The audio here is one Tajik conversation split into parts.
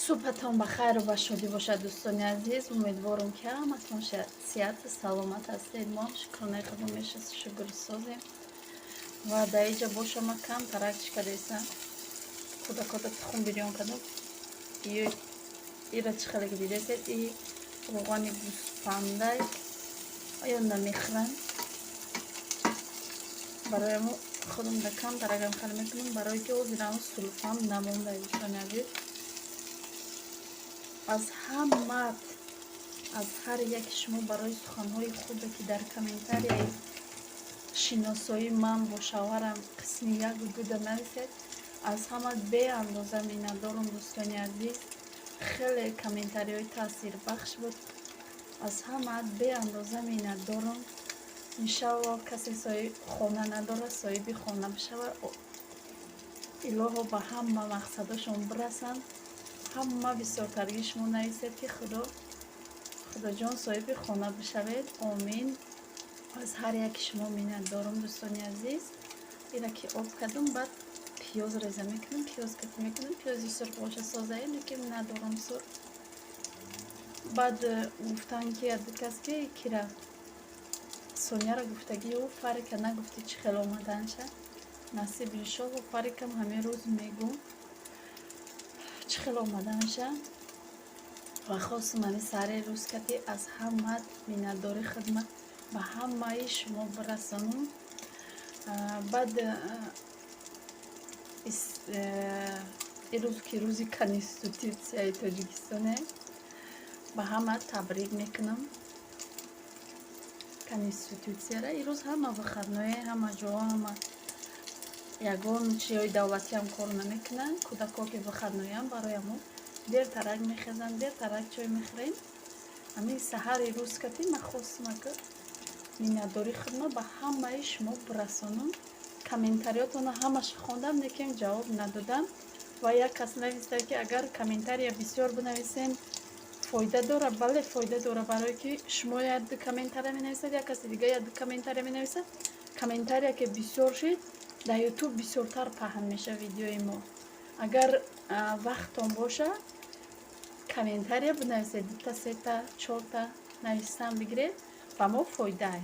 صبحتان بخیر و با شادی باشد دوستان عزیز. امیدوارم که همتون صحت سلامت هستید. ما شکرانه خدا میشه شکر سازیم و در اینجا باشم کم ترک چکردیسم کودکات تخم بیریان کدم ایره چی خیلی بیدید ای روغانی گوسفندای آیا نمیخرن برای ما خودم در کم ترکم خیلی میکنم برای که او زیران سلفام نمونده دوستان عزیز. از همت از هر یک شما برای سخنهای خوبه که در کامنتاری شناسایی من با شوهرم قسم یک بوده نویسید. از همه به اندازه میندارم دوستان عزیز. خیلی کامنتاری های تاثیر بخش بود. از همه به اندازه میندارم. انشاءالله کسی صاحب خانه نداره صاحب خانه بشه و الهو به همه مقصدشون برسن. همه بسیار ترگیش ما نویسید که خدا جان صاحب خانه بشوید. آمین. از هر یک شما میندارم دوستان عزیز. اینا که آب کردم بعد پیاز ریزه میکنم پیاز کت میکنم پیازی سرخ باشه سازه لیکن ندارم سرخ. بعد گفتن که یک کس که کیره سونیا را گفتگی او فرق نگفتی چه خیلی آمدن شه نصیب انشاءالله فرقم همه روز میگم چه خیلی آمدن شه و خواستم همه سر روز کتی از همه مینداری خدمت به همه شما برسانم. بعد این روز که روزی کنستیتوسیای تاجیکستانه به همه تبریک میکنم کنستیتوسیا را. این روز همه بخدنای همه جا همه یگان چیای دولتی هم کار نمیکنن. کودکا که بخدنای هم برای همون دیر ترک میخزن دیر ترک چای میخوریم. همین سحر روز کتی من خواستم که مینداری خدمت به همه شما برسانم. کامنتاریاتون همش خوندم لیکن جواب ندادم و یک کس نوشته که اگر کامنتاری بسیار بنویسیم فایده داره. بله فایده داره برای که شما یک کامنتاری می نویسید یک کس دیگه یک کامنتاری می نویسه. کامنتاری که بسیار شد در یوتیوب بسیارتر پهن میشه ویدیوی ما. اگر وقتتون باشه کامنتاری بنویسید دو تا سه تا چهار تا نوشتن بگیرید و ما فایده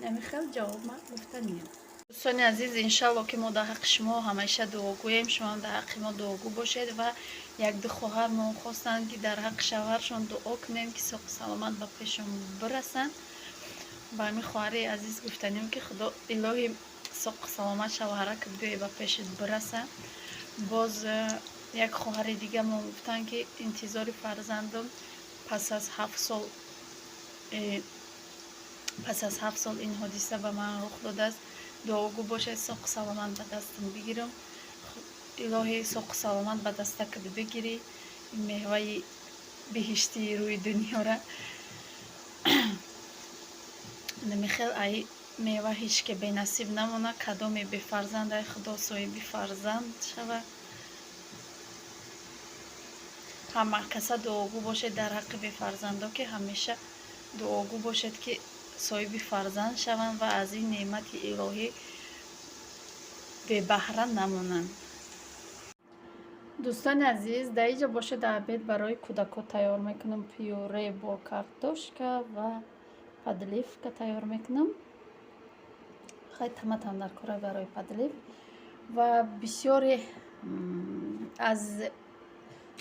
نمیخواد جواب ما گفته نیست. دوستان عزیز انشالله که ما در حق شما همیشه دعا گوییم شما در حق ما دعاگو باشید و یک دو خواهر ما خواستند که در حق شوهرشان دعا کنیم که سوق سلامت به پیشم برسن. با همین خواهر عزیز گفتنیم که خدا الهی سوق سلامت شوهره که بیای به پیشت برسه. باز یک خواهر دیگه ما گفتن که انتظار فرزندم پس از 7 سال این حادثه به من رخ داده است. دعاگو باشه سوق سلامت به دستم بگیرم. الهی سوق سلامت به دستک بگیری میوه بهشتی روی دنیا را نمیخواد ای میوه هیچ که به نصیب نمونه. کدام به فرزند ای خدا صاحب فرزند شوه. همه کسا دعاگو باشه در حق به فرزندا که همیشه دعاگو باشد که صاحب فرزند شوند و از این نعمت الهی به بهره نمونند. دوستان عزیز در اینجا باشه در عبید برای کودکا تیار میکنم پیوره با کارتوشکا و پدلیف که تیار میکنم. خیلی تمتم در کار برای پدلیف و بسیاری از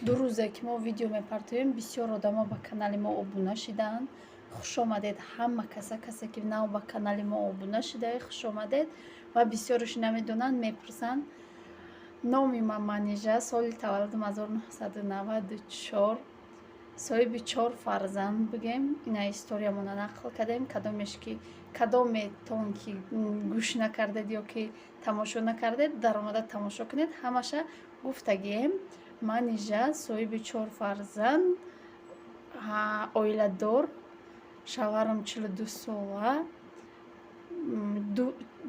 2 روزه که ما ویدیو میپرتویم بسیار آدم ها به کانال ما ابونه شدن. خوش آمدید همه کسی که نو به کانال ما ابونه شده خوش آمدید و بسیارش نمیدونن میپرسن نامی من منیژه سال تولدم 1994 صاحب 4 فرزند بگیم. این استوریا مون نقل کردیم کدامش که کدامتون که گوش نکردید یا که تماشا نکردید در اومده تماشا کنید. همشه گفتگیم منیژه صاحب 4 فرزند اویله دار شوهرم 42 ساله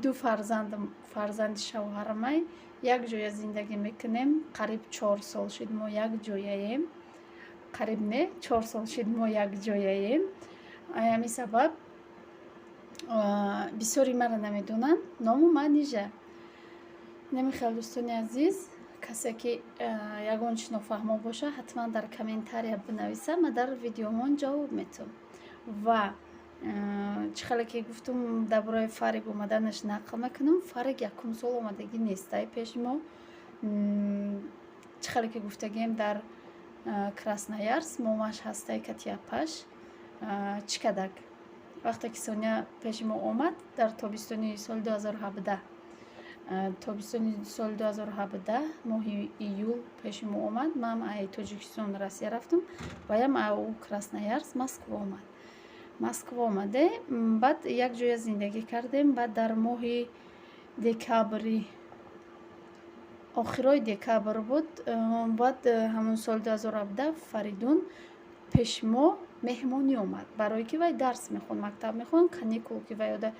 دو فرزند شوهرم یک جای زندگی میکنیم. قریب 4 سال شد ما یک جاییم. قریب نه 4 سال شد ما یک جاییم. همین سبب بسیاری مرا نمیدونن. نام منیژه نمیخواد دوستان عزیز касе ки ягон чиз нофаҳмо боша ҳатман дар комментария бинависа, ман дар видеомон ҷавоб метавам. Ва чӣ хеле ки гуфтум дар бораи фариг омаданаш нақл мекунам. Фариг якум сол омадагӣ нестай пеши мо. чӣ хеле ки гуфтагем дар Красноярск момаш ҳастай Катяпаш чикадак. вақте ки Соня пеши мо омад дар тобистони соли 2017 моҳи июл пеши мо омад. ман ай Тоҷикистон Россия рафтам ва ям ау Красноярск Москва омаде. баъд як ҷоя зиндагӣ кардем. баъд дар моҳи декабри охирои декабр буд. баъд ҳамон соли 2017 Фаридун пеши мо меҳмонӣ омад, барое ки вай дарс мехонд, мактаб мехонд. каникул ки вай ёда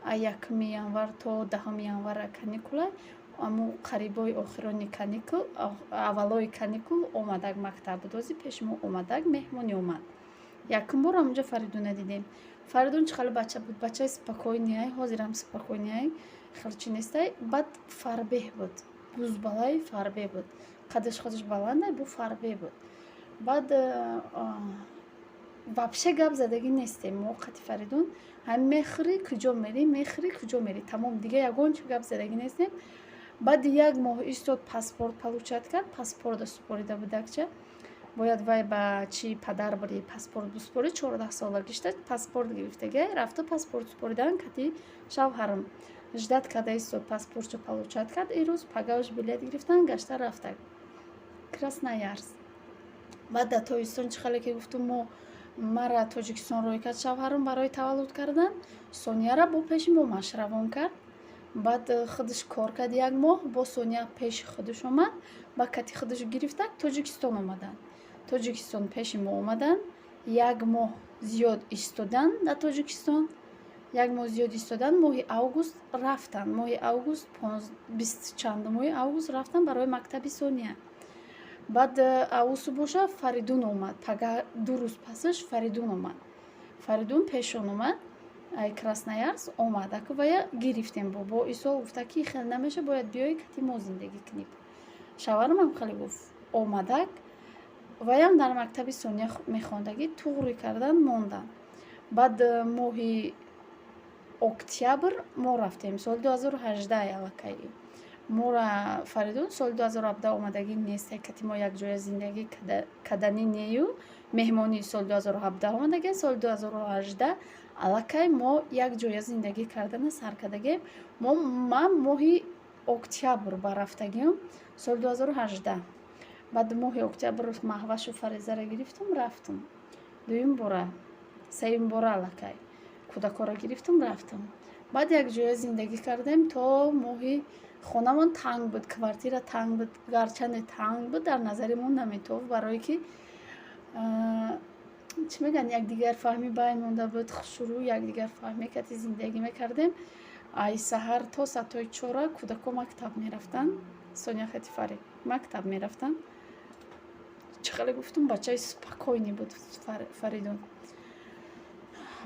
1 январ то 10 январ каникулай, аммо қарибои охирони каникул, аввалои каникул омадак мактаб дозӣ пеши мо омадак меҳмонӣ омад. якум бор ҳамонҷо Фаридуна дидем. Фаридун чӣ хеле бача буд, бачаи спокойниай, ҳозирам спокойниай, хеле чи нестай. баъд фарбеҳ буд, бузбалаи фарбеҳ буд, қадаш баландай бу фарбеҳ буд. баъд вабше гап задагӣ нестем мо қати Фаридун. ҳам мехӯри куҷо мерӣ тамом, дига ягон чӣ гап задагӣ нестем. баъди 1 моҳ истод, паспорт получат кард. паспорта супорида будакча, бояд вай ба чи падар бари паспорт буспори. 14 сола гишта паспорт гирифтагай рафта паспорт супоридан кати шавҳарам ждат када истод, паспортчо получат кард. ирӯз пагавш билет гирифтан гашта рафтак Красноярск. баъд дар тобистон чӣ хеле ки гуфтум мо мара Тоҷикистон рой кард шавҳарам барои таваллуд кардан. Сонияра бо пеши мо машравон кард. баъд худаш кор кард 1 моҳ, бо Сония пеши худаш омад. ба кати худаш гирифтак Тоҷикистон омадан. Тоҷикистон пеши мо омадан. 1 моҳ зиёд истодан дар Тоҷикистон. 1 моҳ зиёд истодан. моҳи август рафтан. моҳи август 20 чандумои август рафтан барои мактаби Сония. баъд августу боша Фаридун омад. пага 2 рӯз пасаш Фаридун омад. Фаридун пешон омад. ай Красноярск омад. аку вая гирифтем. бо исол гуфта ки хеле намеша, бояд биёи кати мо зиндагӣ кунӣ. шавҳарам ҳам хеле гуфт омадак. ваям дар мактаби Сония мехондагӣ туғри кардан мондан. баъд моҳи октябр мо рафтем соли 2018 аллакай. мора Фаридун соли 2017 омадагӣ нестай, кати мо як ҷоя зиндагӣ кадани нею меҳмонӣ соли 2017 омадагӣ. соли 2018 аллакай мо як ҷоя зиндагӣ кардана сар кардагем. ман моҳи октябр барафтагим соли 2018. баъд моҳи октябр маҳвашу Фаризара гирифтам рафтам. дуюм бора сеюм бора аллакай кӯдакора гирифтам рафтам. баъд як ҷоя зиндагӣ кардем то моҳи хонамон танг буд, квартира танг буд. гарчанде танг буд, дар назари мон наметов, барое ки чӣ мегӯянд якдигарфаҳмӣ байн монда буд. хушрӯ якдигарфаҳмӣ кати зиндагӣ мекардем. ай саҳар то саътои 4 кӯдако мактаб мерафтанд. Соня хати Фарид мактаб мерафтанд. чӣ хеле гуфтум бачаи спокойни буд Фаридун.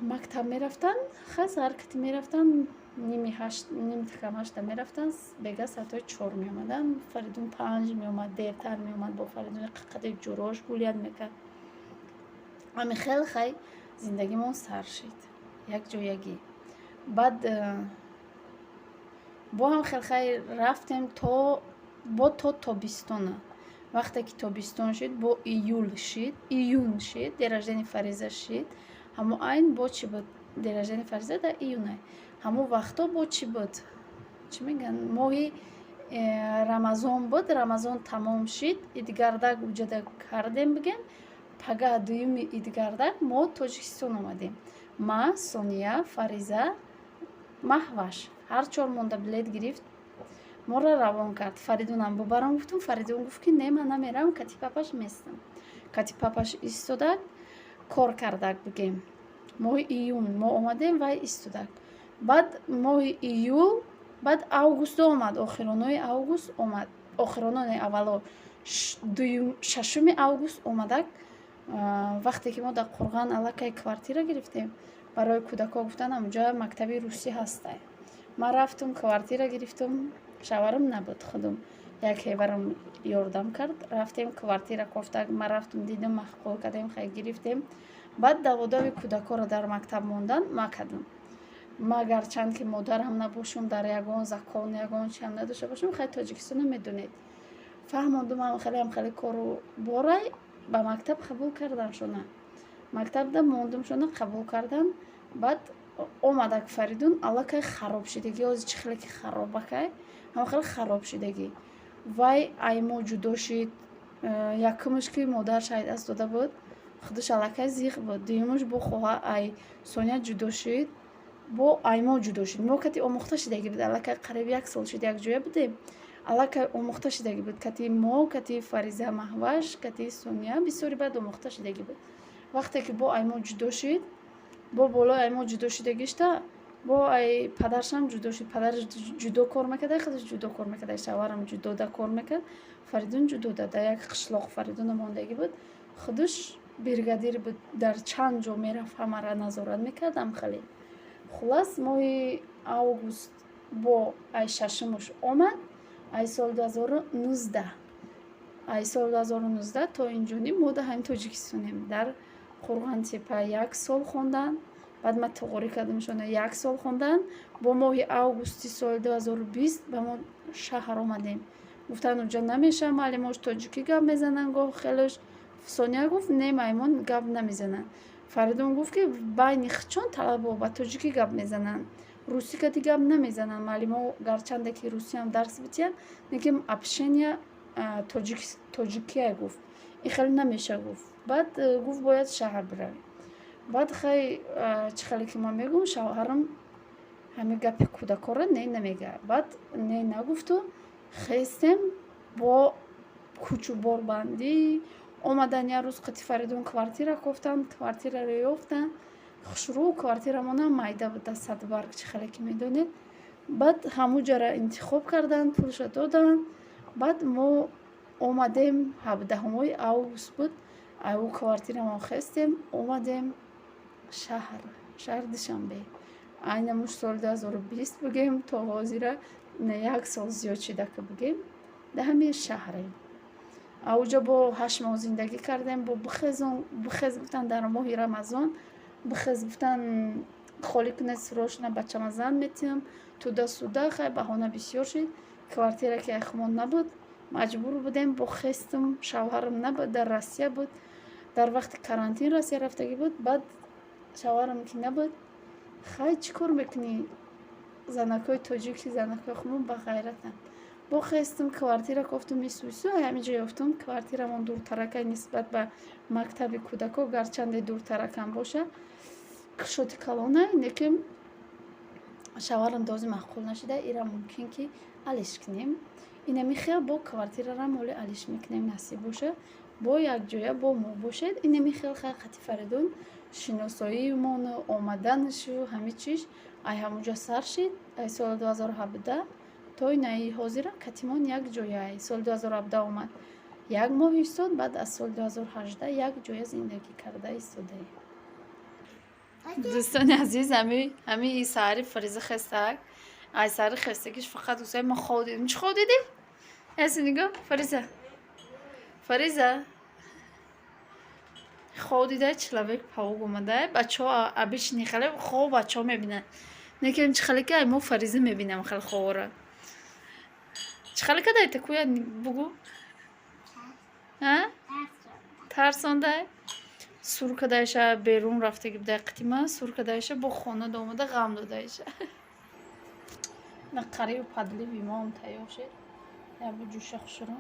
мактаб мерафтанд. саҳар кати мерафтанд ними 8 мерафтанд. бега саътои 4 меомаданд. Фаридун 5 меомад, дертар меомад. бо Фаридун қақаде ҷурош гулияд мекард. ами хел хай зиндагимон сар шид якҷоягӣ. баъд бо ҳам хелхай рафтем то тобистона. вақте ки тобистон шид, бо июн шид, ден раждени Фариза шид. ҳамо айн бо чӣ буд? ден раждени Фариза дар июнай. ҳамо вақто бо чӣ буд? чӣ мегӯянд? моҳи рамазон буд. рамазон тамом шид. идгардак уҷада кардем бигем. пага дуюми идгардак мо Тоҷикистон омадем. ма, Сония, Фариза, маҳваш ҳар 4 монда билет гирифт. мора равон кард. Фаридунам бубарам гуфтум. Фаридун гуфт ки не, ман намерам, кати папаш местам. кати папаш истодак кор кардак бигем. моҳи июн мо омадем, вай истодак. баъд моҳи июл, баъд августу омад. охиронои август омад. охиронои аввало 6 август омадак. вақте ки мо дар Қурған аллакай квартира гирифтем, барои кӯдако гуфтан ҳамҷо мактаби русӣ ҳастай. ман рафтум квартира гирифтум. шавҳарам набуд, худум як ҳеварам ёрдам кард. Рафтем квартира кофта, ма рафтем дидам, маҳқул кардем, хай гирифтем. Баъд даводави кӯдакоро дар мактаб мондан ма кардам. Ма гарчанд ки модарам набошам, дар ягон закон ягон чиам надошта бошам, хай Тоҷикистоно медонед. Фаҳмондум хеле кору борай, ба мактаб қабул кардан шуна. Мактабда мондум шуна қабул кардан. Баъд омадак Фаридун аллакай хароб шидагӣ, ҳозир чӣ хеле ки харобакай, ҳама хеле хароб шидагӣ. Вай аймо ҷудо шид. Якумаш ки модараш ай даст дода буд, худаш аллакай зиқ буд. Дуюмаш бо хоҳа ай Соня ҷудо шид, бо аймо ҷудо шид. Мо кати омӯхта шидагӣ буд, аллакай қариб 1 сол шид якҷоя будем. Аллакай омӯхта шидагӣ буд. Кати мо, кати Фариза Маҳваш, кати Соня бисёри баъд омӯхта шидагӣ буд. Вақте ки бо аймо ҷудо шид, бо болои аймо ҷудо шидагишта, бо ай падаршам ҷудо шид. Падараш ҷудо кор мекард, худаш ҷудо кор мекард, шаварам ҷудода кор мекард, Фаридун ҷудода. Дар як қишлоқ Фаридуна мондагӣ буд. Худаш бригадир буд, дар чанд ҷо мерафт, ҳамаро назорат мекард. Амхале хулас моҳи август бо ай шашумаш омад, ай соли 2019. Ай соли 2019 то инҷониб мо дар ҳамин Тоҷикистонем. Дар Қурғантепа 1 сол хондан, баъд ма тоғори кардам шона 1 сол хондан. Бо моҳи августи соли 2020 ба мо шаҳр омадем. Гуфтан уҷа намеша, маълимош тоҷикӣ гап мезанан, гоҳ хелош. Соня гуфт не, маймон гап намезанан. Фаридун гуфт ки байни хичон талабо ба тоҷикӣ гап мезанан, русӣ кати гап намезанан. Маълимо гарчанде ки русиям дарс битиян, лекин общения тоҷикия гуфт. И хеле намеша гуфт. Баъд гуфт бояд шаҳр биравӣ. Баъд хай чӣ хеле ки ман мегӯям, шавҳарам ҳамин гапи кӯдакора не намегӯяд. Баъд не нагуфту хестем бо кӯчу борбандӣ омадан. як рӯз қати Фаридун квартира кофтанд, квартираро ёфтанд. Хушрӯ квартирамона майда буд, дар Садбарг, чӣ хеле ки медонед. Баъд ҳамуҷаро интихоб карданд, пулшо доданд. Баъд мо омадем 17 август буд, аю квартирамо хестем, омадем шаҳр Душанбе. Айнамуш соли 2020 бугем, то ҳозира не 1 сол зиёд шида ки бугем дар ҳамин шаҳрем. ауҷа бо 8 моҳ зиндагӣ кардем. Бо бихез гуфтан дар моҳи Рамазон, бихез гуфтан холӣ кунед сирошна бачамазан метиҳам, туда-суда, хай баҳона бисёр шид. Квартира ки яхмон набуд, маҷбур будем бо хестам. Шавҳарам набуд, дар Россия буд, дар вақти карантин Россия рафтагӣ буд. Баъд шавҳарам ки набуд, хай чӣ кор мекунӣ, занакои тоҷики, занакои хумон ба ғайратанд. Бо хестам квартира кофтум, ису ҳамин ҷо ёфтум. Квартирамон дуртаракай нисбат ба мактаби кӯдако, гарчанде дуртаракам боша, кушоти калонай, лекин шавҳарам дози маъқул нашида, ира мумкин ки алиш кунем. Инами хел бо квартирара моли алиш мекунем, насиб боша, бо якҷоя бо мо бошед. Инами хел хай қати Фаридун шиносоимону омаданашу ҳамин чиз ай ҳамуҷа сар шид. Ай соли 2017 то инаи ҳозира катимон якҷоя. Ай соли 2017 омад, 1 моҳ истод. Баъд аз соли 2018 якҷоя зиндагӣ карда истодаем. дӯстони азиз, ҳамин саҳари Фариза хестак. Ай саҳари хестагиш фақат усай ма хов дидим. Чӣ хов диди? Яси нигоҳ Фариза хов дидай, человек паук омадай. Бачаҳо обычни хеле хов бачаҳо мебинанд, лекин чӣ хеле ки ай мо Фариза мебинам хеле ховора. Чӣ хеле кадай такуя бугу? Тарсондай? Суркадайша берун рафтаги будай қитима, суркадайша бо хонада омада ғам додайша. На қариб падли вимоам тайёр шед. Я бу ҷӯша хушро.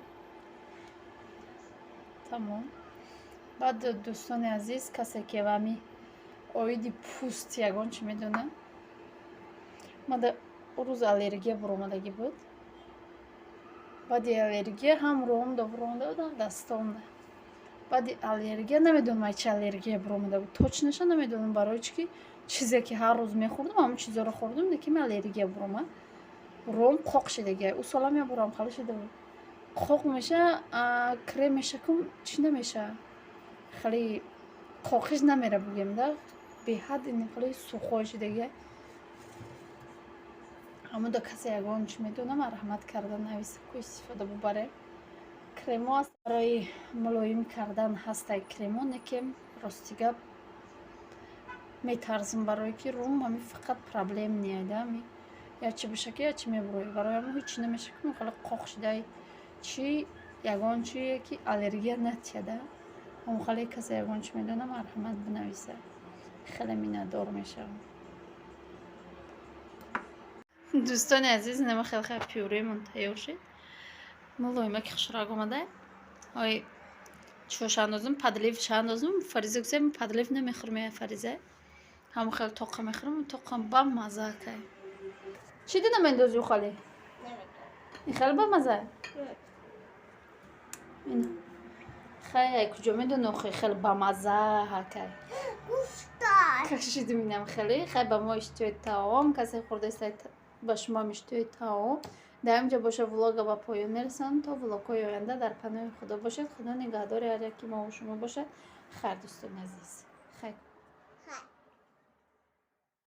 Тамом. Баъд дӯстони азиз, касе ки вами оиди пӯст ягон чӣ медона? Мада рӯз аллергия буромадагӣ буд. Баъди аллергия ҳам ромда будам дастомда. Баъди аллергия намедонам ай чӣ аллергия буромада буд. Точноша намедонам, барои чӣ ки чизе ки ҳар рӯз мехӯрдам, ҳамон чизоро хӯрдам, лекин аллергия буромад. Ром қоқ шидагӣ. Ӯ солам я бурам хала шида буд. Қоқ меша, крем мешакам, чӣ намеша? Хеле қоқиш намера бугем да. Беҳад ин хеле сухой шидагӣ. ҳамуда касе ягон чӣ медона марҳамат карда нависа ку истифода бубаре. Кремо аст барои мулоим кардан ҳастай кремо, некем рости гап метарзм барое ки рум ами фақат проблем неяйда ами ячи бошаки ячи мебурӯи барои ҳамо ҳеҷ намеша ки хеле қоқ шидай чи ягон чие ки аллергия натияда. ҳамо хеле касе ягон чӣ медона марҳамат бинависа, хеле миннатдор мешавам. дӯстони азиз, нама хеле пюремон тайёр шуд. мулоимаки хушрак омада. ой чӯш андозам, падлив шандозам. Фариза гуфтем падлив намехӯрм я Фариза? ҳамо хеле тоқа мехӯрам, тоқам ба маза кай. Чӣ дина мендози ухали? ин хеле ба маза. ин хай куҷо медони охи хеле ба маза ҳакай. Кашидим инам хеле хай ба мо иштиёи таом, касе хӯрдастай ба шумо иштиёи таом. Дар ҳамҷо боша влога ба поён мерасонам. То влогҳои оянда дар паноҳи худо бошед. Худо нигаҳдори ҳар яки мо ва шумо бошад. Хайр дӯстони азиз. Хайр.